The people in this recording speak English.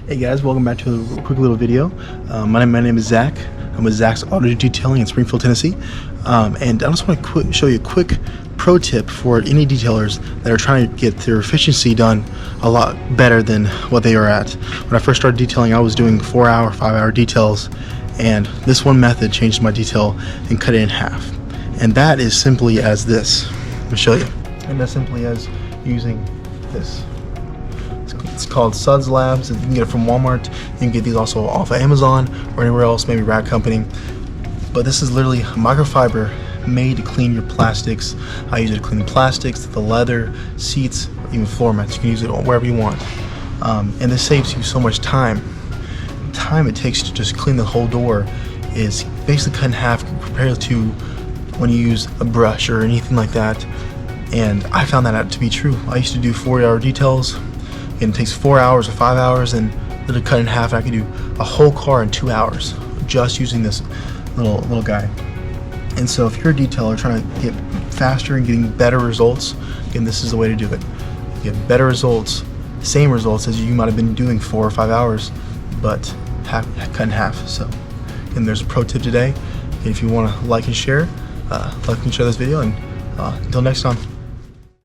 Hey guys, welcome back to a quick little video. My name is Zach. I'm with Zach's Auto Detailing in Springfield, Tennessee. And I just want to show you a quick pro tip for any detailers that are trying to get their efficiency done a lot better than what they are at. When I first started detailing, I was doing 4-hour, 5-hour details, and this one method changed my detail and cut it in half. And that is simply as this. Let me show you. And that's simply as using this. It's called Suds Labs, and you can get it from Walmart. You can get these also off of Amazon or anywhere else, maybe Rag Company. But this is literally microfiber made to clean your plastics. I use it to clean the plastics, the leather, seats, even floor mats. You can use it wherever you want. And this saves you so much time. The time it takes to just clean the whole door is basically cut in half compared to when you use a brush or anything like that. And I found that out to be true. I used to do 40-hour details, and it takes 4 hours or 5 hours, and literally cut in half. I could do a whole car in 2 hours just using this little guy. And so if you're a detailer trying to get faster and getting better results, again, this is the way to do it. You get better results, same results as you might have been doing 4 or 5 hours, but cut in half. So again, there's a pro tip today. And if you want to like and share this video, and until next time.